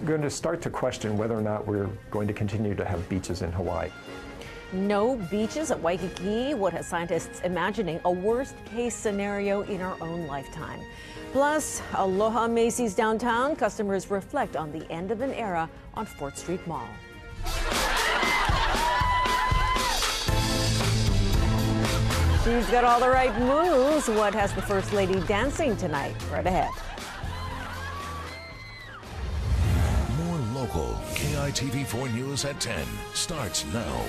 We're going to start to question whether or not we're going to continue to have beaches in Hawaii. No beaches at Waikiki. What has scientists imagining a worst-case scenario in our own lifetime? Plus, Aloha Macy's downtown. Customers reflect on the end of an era on Fort Street Mall. She's got all the right moves. What has the First Lady dancing tonight? Right ahead. More local KITV4 News at 10 starts now.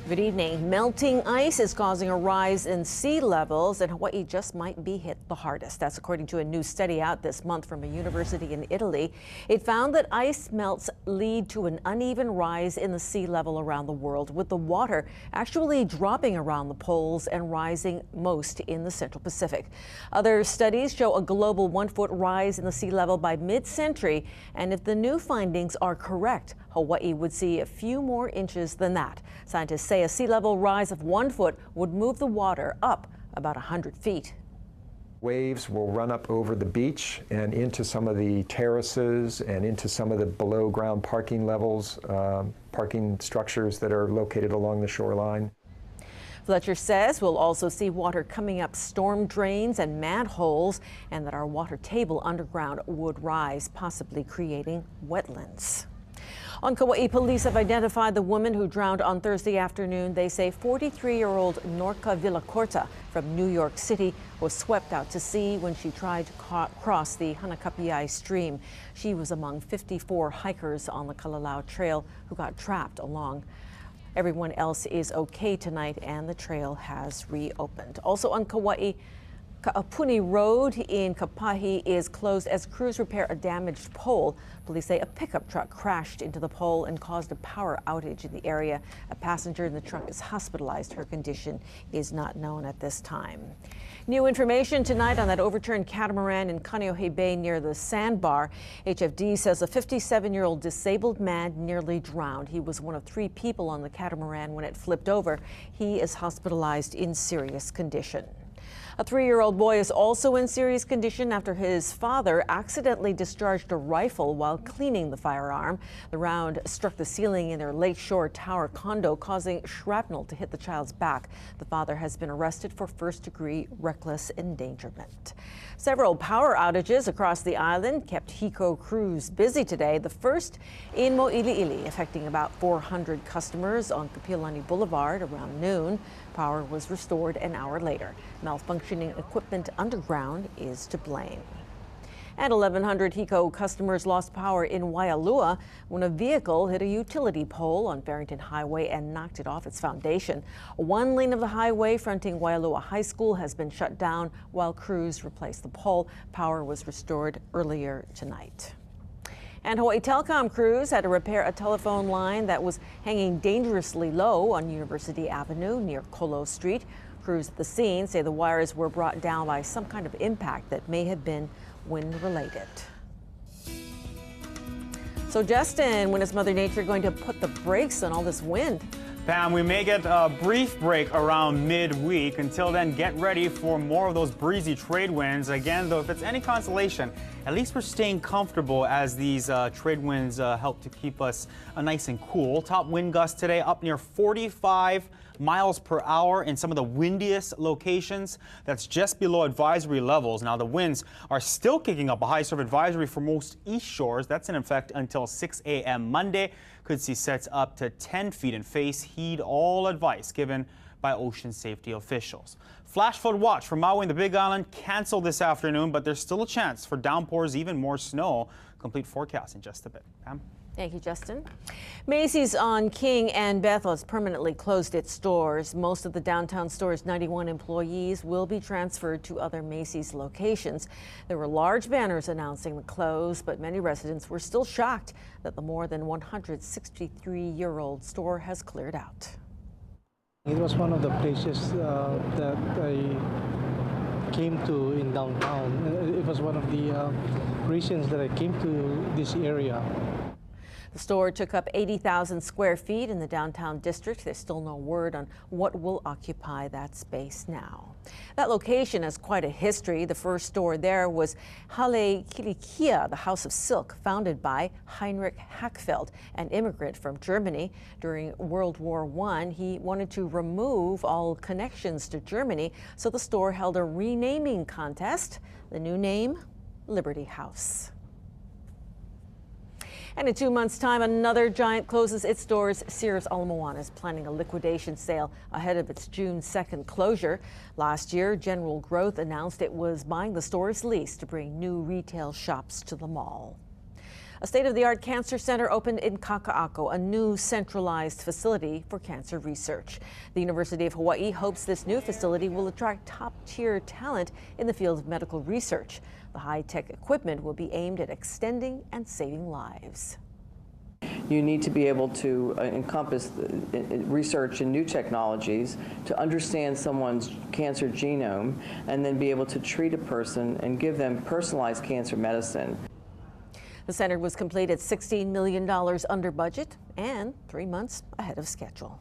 Good evening. Melting ice is causing a rise in sea levels, and Hawaii just might be hit the hardest. That's according to a new study out this month from a university in Italy. It found that ice melts lead to an uneven rise in the sea level around the world, with the water actually dropping around the poles and rising most in the Central Pacific. Other studies show a global 1-foot rise in the sea level by mid-century, and if the new findings are correct, Hawaii would see a few more inches than that. Scientists say a sea level rise of 1 foot would move the water up about 100 feet. Waves will run up over the beach and into some of the terraces and into some of the below ground parking levels, parking structures that are located along the shoreline. Fletcher says we'll also see water coming up storm drains and manholes, and that our water table underground would rise, possibly creating wetlands. On Kauai, police have identified the woman who drowned on Thursday afternoon. They say 43-year-old Norca Villacorta from New York City was swept out to sea when she tried to cross the Hanakapiai stream. She was among 54 hikers on the Kalalau Trail who got trapped along. Everyone else is okay tonight, and the trail has reopened. Also on Kauai, Ka'apuni Road in Kapahi is closed as crews repair a damaged pole. Police say a pickup truck crashed into the pole and caused a power outage in the area. A passenger in the truck is hospitalized. Her condition is not known at this time. New information tonight on that overturned catamaran in Kaneohe Bay near the sandbar. HFD says a 57-year-old disabled man nearly drowned. He was one of 3 people on the catamaran when it flipped over. He is hospitalized in serious condition. A 3-year-old boy is also in serious condition after his father accidentally discharged a rifle while cleaning the firearm. The round struck the ceiling in their Lakeshore Tower condo, causing shrapnel to hit the child's back. The father has been arrested for first-degree reckless endangerment. Several power outages across the island kept HECO crews busy today. The first in Mo'iliili, affecting about 400 customers on Kapiolani Boulevard around noon. Power was restored an hour later. Malfunctioning equipment underground is to blame. And 1,100 HECO customers lost power in Waialua when a vehicle hit a utility pole on Barrington Highway and knocked it off its foundation. One lane of the highway fronting Waialua High School has been shut down while crews replace the pole. Power was restored earlier tonight. And Hawaii Telecom crews had to repair a telephone line that was hanging dangerously low on University Avenue near Kolo Street. Crews at the scene say the wires were brought down by some kind of impact that may have been wind-related. So Justin, when is Mother Nature going to put the brakes on all this wind? Pam, we may get a brief break around midweek. Until then, get ready for more of those breezy trade winds. Again, though, if it's any consolation, at least we're staying comfortable as these trade winds help to keep us nice and cool. Top wind gusts today up near 45 miles per hour in some of the windiest locations. That's just below advisory levels. Now, the winds are still kicking up. A high surf advisory for most east shores. That's in effect until 6 a.m. Monday. Could see sets up to 10 feet in face. Heed all advice given by ocean safety officials. Flash flood watch for Maui and the Big Island canceled this afternoon, but there's still a chance for downpours, even more snow. Complete forecast in just a bit. Pam? Thank you, Justin. Macy's on King and Bethel has permanently closed its stores. Most of the downtown store's 91 employees will be transferred to other Macy's locations. There were large banners announcing the close, but many residents were still shocked that the more than 163-year-old store has cleared out. It was one of the places that I came to in downtown. It was one of the reasons that I came to this area. The store took up 80,000 square feet in the downtown district. There's still no word on what will occupy that space now. That location has quite a history. The first store there was Halle Kilikia, the House of Silk, founded by Heinrich Hackfeld, an immigrant from Germany. During World War I, he wanted to remove all connections to Germany, so the store held a renaming contest. The new name, Liberty House. And in 2 months' time, another giant closes its doors. Sears Ala Moana is planning a liquidation sale ahead of its June 2nd closure. Last year, General Growth announced it was buying the store's lease to bring new retail shops to the mall. A state-of-the-art cancer center opened in Kaka'ako, a new centralized facility for cancer research. The University of Hawaii hopes this new facility will attract top-tier talent in the field of medical research. The high-tech equipment will be aimed at extending and saving lives. You need to be able to encompass research in new technologies to understand someone's cancer genome and then be able to treat a person and give them personalized cancer medicine. The center was completed $16 million under budget and 3 months ahead of schedule.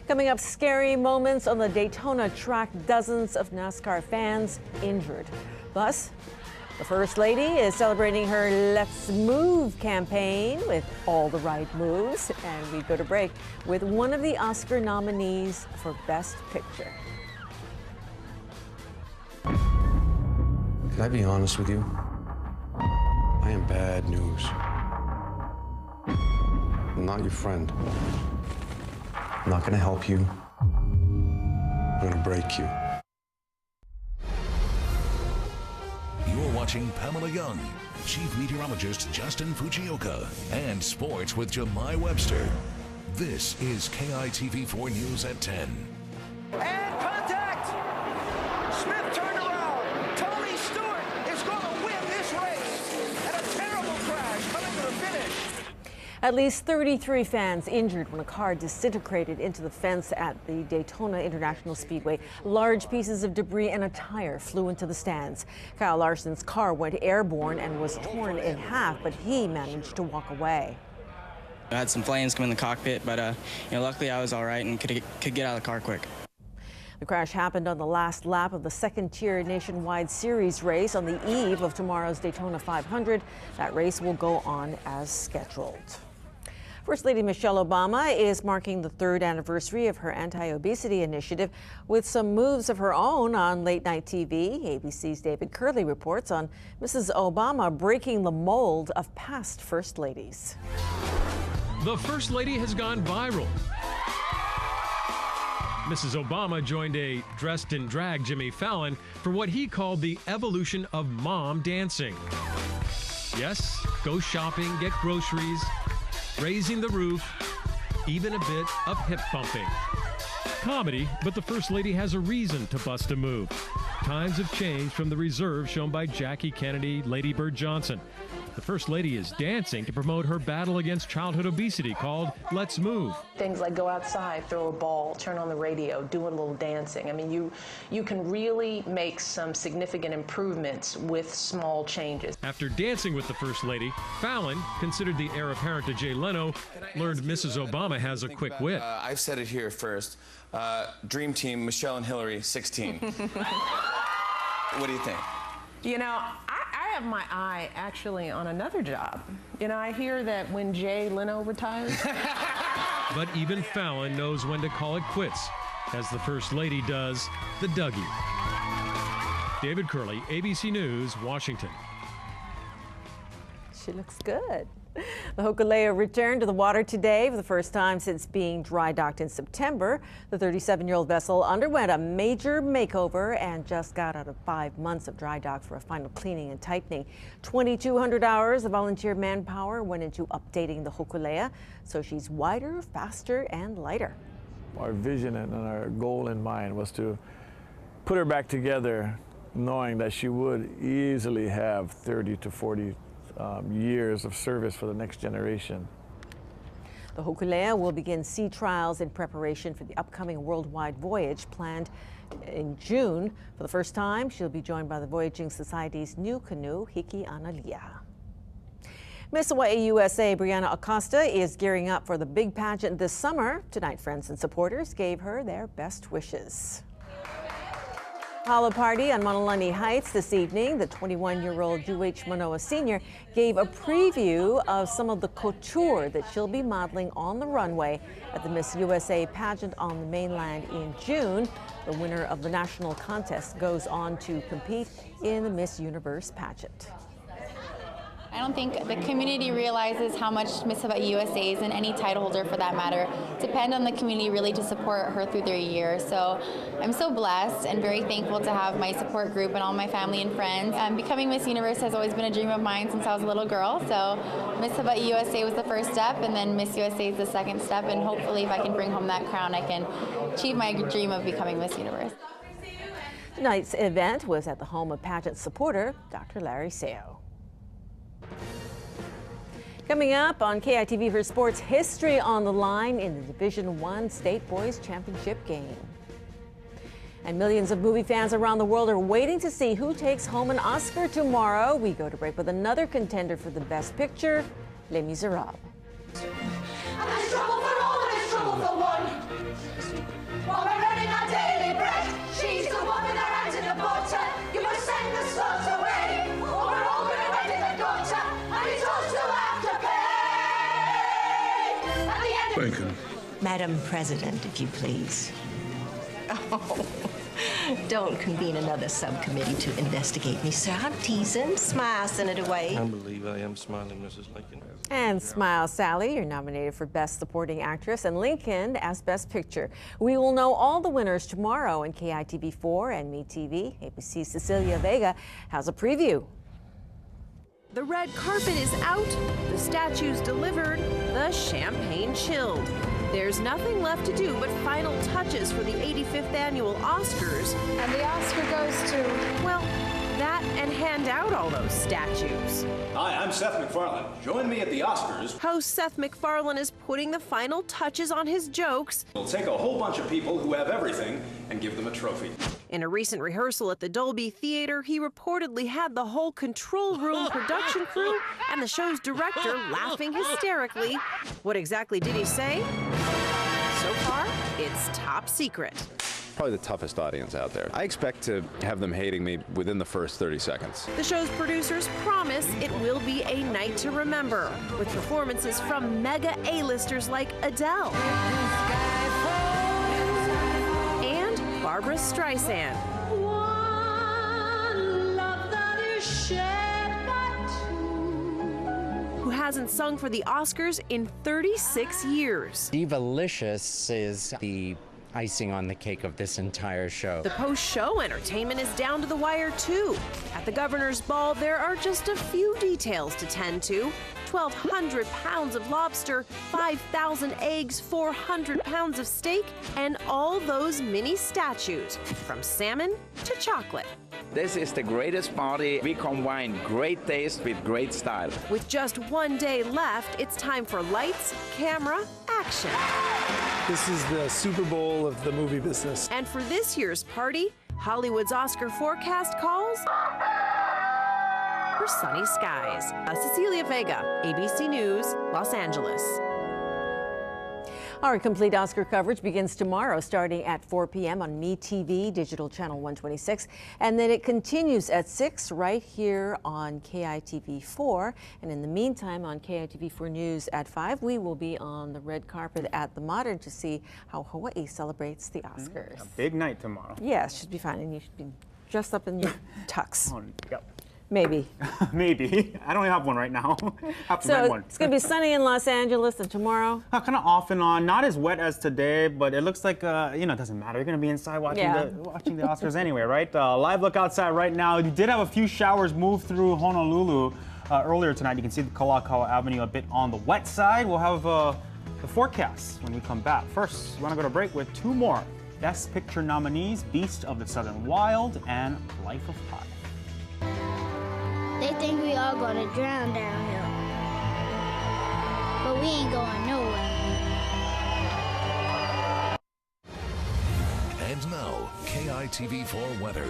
Coming up, scary moments on the Daytona track. Dozens of NASCAR fans injured. Plus, the First Lady is celebrating her Let's Move campaign with all the right moves. And we go to break with one of the Oscar nominees for Best Picture. Can I be honest with you? I am bad news. I'm not your friend. I'm not gonna help you. I'm gonna break you. You're watching Pamela Young, Chief Meteorologist Justin Fujioka, and Sports with Jemai Webster. This is KITV4 News at 10. And contact! Smith turned around. Tony Stewart is going to win this race. And a terrible crash coming to the finish. At least 33 fans injured when a car disintegrated into the fence at the Daytona International Speedway. Large pieces of debris and a tire flew into the stands. Kyle Larson's car went airborne and was torn in half, but he managed to walk away. I had some flames come in the cockpit, but luckily I was all right and could get out of the car quick. The crash happened on the last lap of the second-tier nationwide series race on the eve of tomorrow's Daytona 500. That race will go on as scheduled. First Lady Michelle Obama is marking the 3rd anniversary of her anti-obesity initiative with some moves of her own on late-night TV. ABC's David Curley reports on Mrs. Obama breaking the mold of past First Ladies. The First Lady has gone viral. Mrs. Obama joined a dressed in drag Jimmy Fallon for what he called the evolution of mom dancing. Yes, go shopping, get groceries, raising the roof, even a bit of hip bumping. Comedy, but the First Lady has a reason to bust a move. Times have changed from the reserve shown by Jackie Kennedy, Lady Bird Johnson. The First Lady is dancing to promote her battle against childhood obesity called Let's Move. Things like go outside, throw a ball, turn on the radio, do a little dancing. I mean, you can really make some significant improvements with small changes. After dancing with the First Lady, Fallon, considered the heir apparent to Jay Leno, learned Mrs. Obama has a quick wit. I've said it here first. Dream Team, Michelle and Hillary, 16. What do you think? You know, I have my eye actually on another job. You know, I hear that when Jay Leno retires. But even Fallon knows when to call it quits, as the First Lady does the Dougie. David Curley, ABC News, Washington. She looks good. The Hokulea returned to the water today for the first time since being dry docked in September. The 37-year-old vessel underwent a major makeover and just got out of 5 months of dry dock for a final cleaning and tightening. 2,200 hours of volunteer manpower went into updating the Hokulea, so she's wider, faster, and lighter. Our vision and our goal in mind was to put her back together, knowing that she would easily have 30 to 40 years of service for the next generation. The Hokulea will begin sea trials in preparation for the upcoming worldwide voyage planned in June. For the first time, she'll be joined by the Voyaging Society's new canoe, Hiki Analia. Miss Hawaii USA Brianna Acosta is gearing up for the big pageant this summer. Tonight, friends and supporters gave her their best wishes. Hala party on Monolani Heights this evening. The 21-year-old UH Manoa senior gave a preview of some of the couture that she'll be modeling on the runway at the Miss USA pageant on the mainland in June. The winner of the national contest goes on to compete in the Miss Universe pageant. I don't think the community realizes how much Miss Hawaii USA's and any title holder for that matter depend on the community really to support her through their year. So I'm so blessed and very thankful to have my support group and all my family and friends. Becoming Miss Universe has always been a dream of mine since I was a little girl. So Miss Hawaii USA was the first step, and then Miss USA is the second step, and hopefully if I can bring home that crown, I can achieve my dream of becoming Miss Universe. Tonight's event was at the home of pageant supporter Dr. Larry Seo. Coming up on KITV for Sports, history on the line in the Division I State Boys Championship game. And millions of movie fans around the world are waiting to see who takes home an Oscar tomorrow. We go to break with another contender for the Best Picture, Les Miserables. There's trouble for all, there's trouble for one. While we're earning our daily bread, she's the one with her hands in the butter. You must send the slugs away, or we're all gonna end in the gutter, and it's us who have to pay. At the end of Bacon. Madam President, if you please. Oh, don't convene another subcommittee to investigate me, sir. I'm teasing. Smile, Senator Wade. I believe I am smiling, Mrs. Lincoln. And Smile Sally, you're nominated for Best Supporting Actress, and Lincoln as Best Picture. We will know all the winners tomorrow on KITV4 and MeTV. ABC's Cecilia Vega has a preview. The red carpet is out, the statues delivered, the champagne chilled. There's nothing left to do but final touches for the 85th annual Oscars. And the Oscar goes to, well, that and hand out all those statues. Hi, I'm Seth MacFarlane. Join me at the Oscars. Host Seth MacFarlane is putting the final touches on his jokes. We'll take a whole bunch of people who have everything and give them a trophy. In a recent rehearsal at the Dolby Theater, he reportedly had the whole control room production crew and the show's director laughing hysterically. What exactly did he say? So far, it's top secret. Probably the toughest audience out there. I expect to have them hating me within the first 30 seconds. The show's producers promise it will be a night to remember, with performances from mega A-listers like Adele and Barbra Streisand. Who hasn't sung for the Oscars in 36 years. Divalicious is the icing on the cake of this entire show. The post-show entertainment is down to the wire too. At the Governor's Ball, there are just a few details to tend to. 1,200 pounds of lobster, 5,000 eggs, 400 pounds of steak, and all those mini statues, from salmon to chocolate. This is the greatest party. We combine great taste with great style. With just one day left, it's time for lights, camera, action. This is the Super Bowl of the movie business. And for this year's party, Hollywood's Oscar forecast calls for sunny skies. Cecilia Vega, ABC News, Los Angeles. Our complete Oscar coverage begins tomorrow starting at 4 p.m. on MeTV, digital channel 126, and then it continues at 6 right here on KITV4. And in the meantime, on KITV4 News at 5, we will be on the red carpet at the Modern to see how Hawaii celebrates the Oscars. A big night tomorrow. Yeah, it should be fun, and you should be dressed up in your tux. Yep. Maybe. Maybe. I don't even have one right now. Have to rent So one. it's going to be sunny in Los Angeles, and tomorrow? Kind of off and on. Not as wet as today, but it looks like, it doesn't matter. You're going to be inside watching the Oscars anyway, right? Live look outside right now. You did have a few showers move through Honolulu earlier tonight. You can see the Kalakaua Avenue a bit on the wet side. We'll have the forecast when we come back. First, we want to go to break with two more Best Picture nominees, Beast of the Southern Wild and Life of Pi. They think we all gonna drown down here, but we ain't going nowhere. And now, KITV4 weather.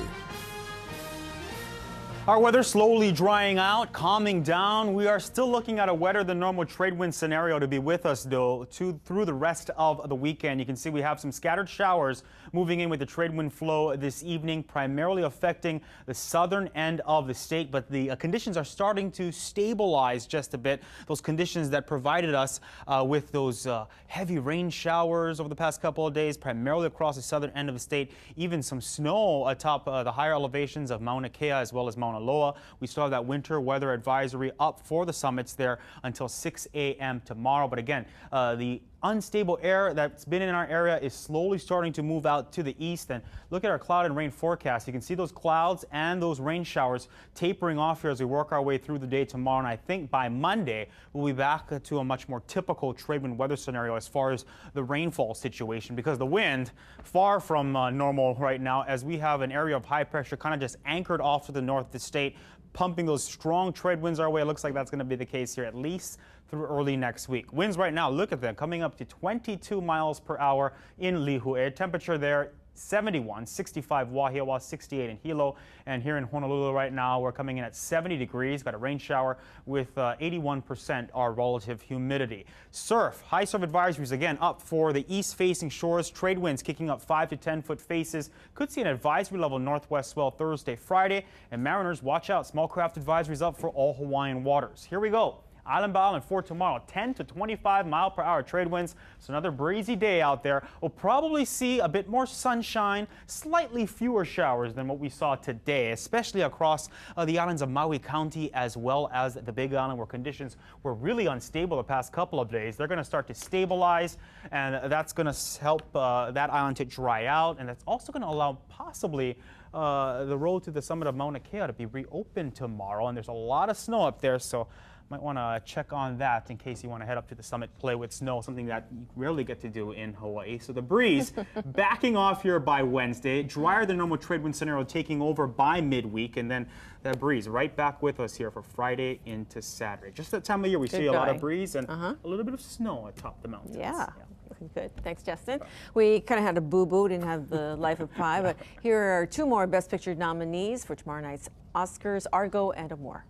Our weather slowly drying out, calming down. We are still looking at a wetter than normal trade wind scenario to be with us, though, through the rest of the weekend. You can see we have some scattered showers moving in with the trade wind flow this evening, primarily affecting the southern end of the state. But the conditions are starting to stabilize just a bit. Those conditions that provided us with those heavy rain showers over the past couple of days, primarily across the southern end of the state. Even some snow atop the higher elevations of Mauna Kea as well as Mauna Loa. We still have that winter weather advisory up for the summits there until 6 a.m. tomorrow. But again, the unstable air that's been in our area is slowly starting to move out to the east. And look at our cloud and rain forecast. You can see those clouds and those rain showers tapering off here as we work our way through the day tomorrow. And I think by Monday, we'll be back to a much more typical trade wind weather scenario as far as the rainfall situation, because the wind far from normal right now, as we have an area of high pressure kind of just anchored off to the north of the state, pumping those strong trade winds our way. It looks like that's going to be the case here at least through early next week. Winds right now, look at them, coming up to 22 miles per hour in Lihue. Temperature there 71, 65 Wahiawa, 68 in Hilo. And here in Honolulu right now, we're coming in at 70 degrees. Got a rain shower with 81% our relative humidity. Surf, high surf advisories again up for the east-facing shores. Trade winds kicking up 5 to 10 foot faces. Could see an advisory level northwest swell Thursday, Friday. And mariners, watch out. Small craft advisories up for all Hawaiian waters. Here we go. Island by island for tomorrow, 10 to 25 mile per hour trade winds. So another breezy day out there. We'll probably see a bit more sunshine, slightly fewer showers than what we saw today, especially across the islands of Maui County as well as the Big Island, where conditions were really unstable the past couple of days. They're going to start to stabilize, and that's going to help that island to dry out, and that's also going to allow possibly the road to the summit of Mauna Kea to be reopened tomorrow. And there's a lot of snow up there, so might want to check on that in case you want to head up to the summit, play with snow, something that you rarely get to do in Hawaii. So the breeze backing off here by Wednesday, drier than normal trade wind scenario taking over by midweek, and then that breeze right back with us here for Friday into Saturday. Just that time of year we see a lot of breeze and a little bit of snow atop the mountains. Yeah. Looking good. Thanks, Justin. We kind of had a boo-boo, didn't have the Life of Pi, but here are 2 more Best Picture nominees for tomorrow night's Oscars, Argo and Amor.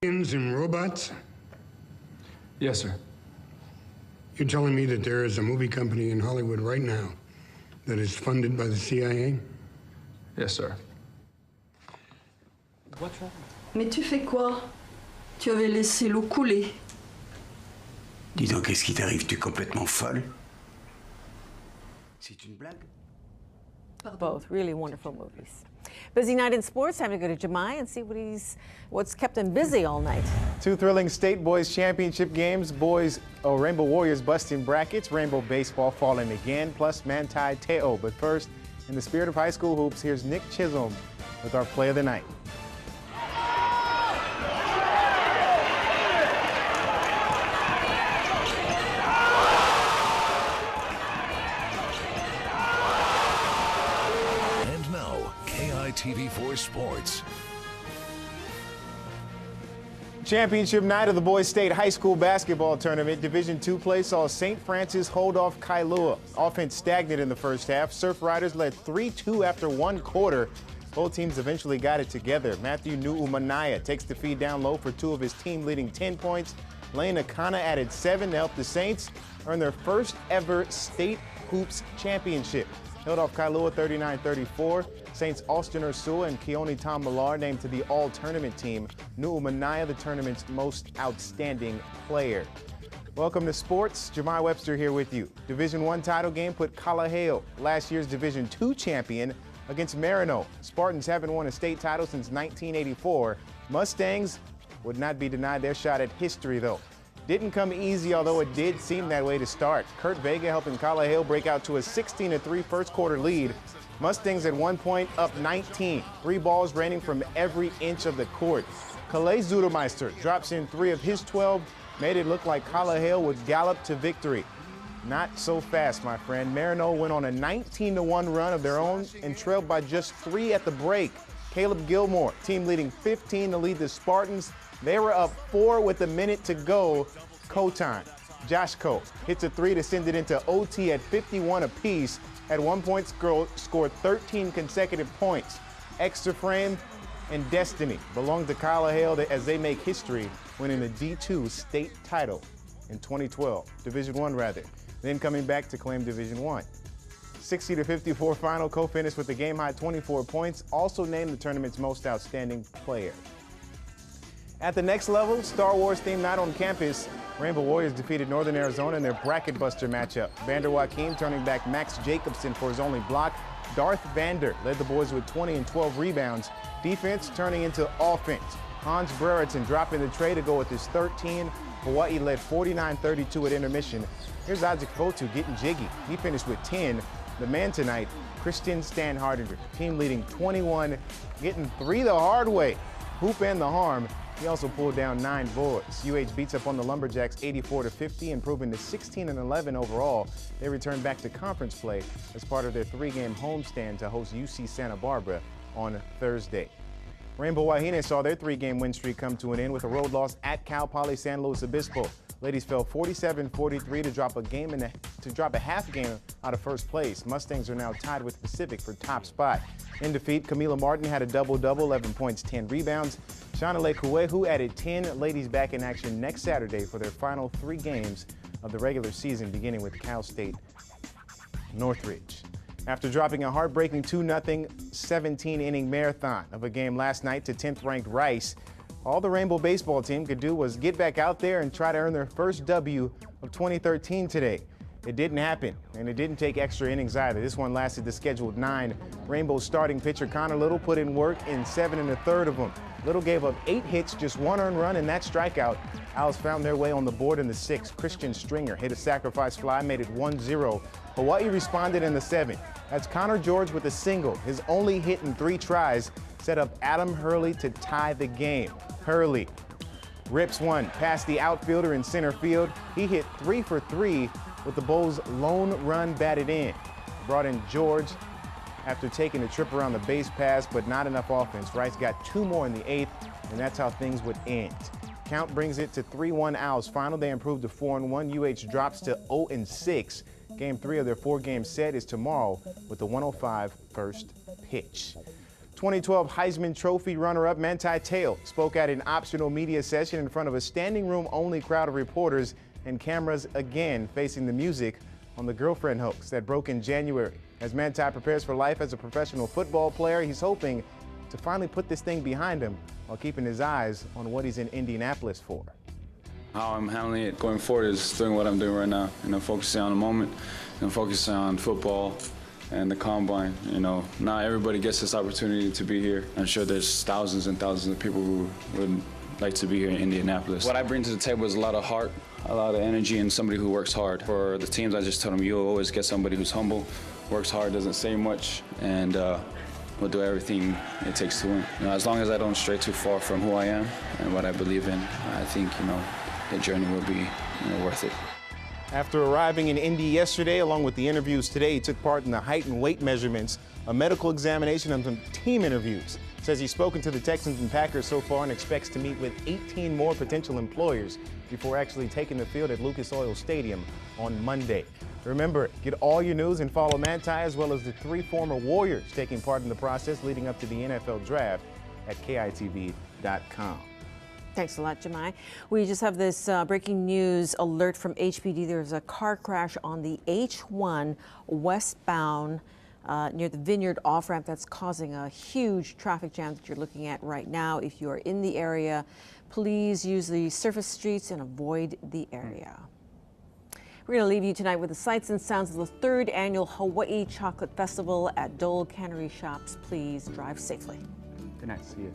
And robots? Yes, sir. You're telling me that there is a movie company in Hollywood right now that is funded by the CIA? Yes, sir. What's wrong? Mais tu fais quoi? Tu avais laissé l'eau couler. Dis donc, qu'est-ce qui t'arrive? Tu es complètement folle? C'est une blague? Both really wonderful movies. Busy night in sports. Time to go to Jemai and see what's kept him busy all night. 2 thrilling state boys championship games. Boys Rainbow Warriors busting brackets. Rainbow baseball falling again. Plus Manti Te'o. But first, in the spirit of high school hoops, here's Nick Chisholm with our play of the night. TV4 Sports. Championship night of the Boys State High School Basketball Tournament. Division II play saw St. Francis hold off Kailua. Offense stagnant in the first half. Surf Riders led 3-2 after 1 quarter. Both teams eventually got it together. Matthew Nu'umanaya takes the feed down low for 2 of his team-leading 10 points. Lane Akana added 7 to help the Saints earn their first ever State Hoops Championship. Held off Kailua 39-34. Saints Austin Ursula and Keone Tom Millar named to the all-tournament team. Nu'umanaya, the tournament's most outstanding player. Welcome to sports. Jemai Webster here with you. Division I title game put Kalaheo, last year's Division II champion, against Marino. Spartans haven't won a state title since 1984. Mustangs would not be denied their shot at history, though. Didn't come easy, although it did seem that way to start. Kurt Vega helping Kalaheo break out to a 16-3 first quarter lead. Mustangs at one point up 19. 3 balls raining from every inch of the court. Calais Zudermeister drops in 3 of his 12, made it look like Kalaheo would gallop to victory. Not so fast, my friend. Marino went on a 19-1 run of their own and trailed by just 3 at the break. Caleb Gilmore, team leading 15 to lead the Spartans. They were up 4 with a minute to go. Co-time. Josh Coe hits a 3 to send it into OT at 51 apiece. At one point, scored 13 consecutive points. Extra frame, and destiny belong to Kyle Hale as they make history, winning the D2 state title in 2012, Division I rather, then coming back to claim Division I. 60-54 final, co-finished with a game-high 24 points, also named the tournament's most outstanding player. At the next level, Star Wars themed night on campus, Rainbow Warriors defeated Northern Arizona in their bracket buster matchup. Vander Joachim turning back Max Jacobson for his only block. Darth Vander led the boys with 20 and 12 rebounds. Defense turning into offense. Hans Brereton dropping the tray to go with his 13. Hawaii led 49-32 at intermission. Here's Isaac Fotu getting jiggy. He finished with 10. The man tonight, Christian Stanhardinger, team leading 21, getting 3 the hard way. Hoop and the harm. He also pulled down 9 boards. UH beats up on the Lumberjacks 84-50, improving to 16-11 overall. They return back to conference play as part of their 3-game homestand to host UC Santa Barbara on Thursday. Rainbow Wahine saw their 3-game win streak come to an end with a road loss at Cal Poly San Luis Obispo. Ladies fell 47-43 to drop a half game out of first place. Mustangs are now tied with Pacific for top spot. In defeat, Camila Martin had a double-double, 11 points, 10 rebounds. Shanale Kuehu added 10. Ladies back in action next Saturday for their final 3 games of the regular season, beginning with Cal State Northridge. After dropping a heartbreaking 2-0 17-inning marathon of a game last night to 10th-ranked Rice, all the Rainbow baseball team could do was get back out there and try to earn their first W of 2013 today. It didn't happen, and it didn't take extra innings either. This one lasted the scheduled 9. Rainbow starting pitcher Connor Little put in work in 7 1/3 of them. Little gave up 8 hits, just 1 earned run, and that strikeout. Owls found their way on the board in the 6th. Christian Stringer hit a sacrifice fly, made it 1-0. Hawaii responded in the 7th. That's Connor George with a single. His only hit in 3 tries set up Adam Hurley to tie the game. Hurley rips one past the outfielder in center field. He hit 3 for 3 with the Bulls' lone run batted in. Brought in George after taking a trip around the base pass, but not enough offense. Rice got 2 more in the 8th, and that's how things would end. Count brings it to 3-1 Owls final. They improved to 4-1. UH drops to 0-6. Game 3 of their 4-game set is tomorrow with the 1:05 first pitch. 2012 Heisman Trophy runner-up Manti Te'o spoke at an optional media session in front of a standing room-only crowd of reporters and cameras again facing the music on the girlfriend hoax that broke in January. As Manti prepares for life as a professional football player, he's hoping to finally put this thing behind him while keeping his eyes on what he's in Indianapolis for. How I'm handling it going forward is doing what I'm doing right now. Focusing on the moment, focusing on football and the combine. Not everybody gets this opportunity to be here. I'm sure there's thousands and thousands of people who would like to be here in Indianapolis. What I bring to the table is a lot of heart, a lot of energy, and somebody who works hard. For the teams, I just told them, you'll always get somebody who's humble, works hard, doesn't say much, and will do everything it takes to win. As long as I don't stray too far from who I am and what I believe in, I think, the journey will be worth it. After arriving in Indy yesterday, along with the interviews today, he took part in the height and weight measurements, a medical examination, and some team interviews. Says he's spoken to the Texans and Packers so far and expects to meet with 18 more potential employers before actually taking the field at Lucas Oil Stadium on Monday. Remember, get all your news and follow Manti as well as the 3 former Warriors taking part in the process leading up to the NFL Draft at KITV.com. Thanks a lot, Jemai. We just have this breaking news alert from HPD. There's a car crash on the H1 westbound near the Vineyard off-ramp that's causing a huge traffic jam that you're looking at right now. If you are in the area, please use the surface streets and avoid the area. We're going to leave you tonight with the sights and sounds of the 3rd annual Hawaii Chocolate Festival at Dole Cannery Shops. Please drive safely. Good night. See you.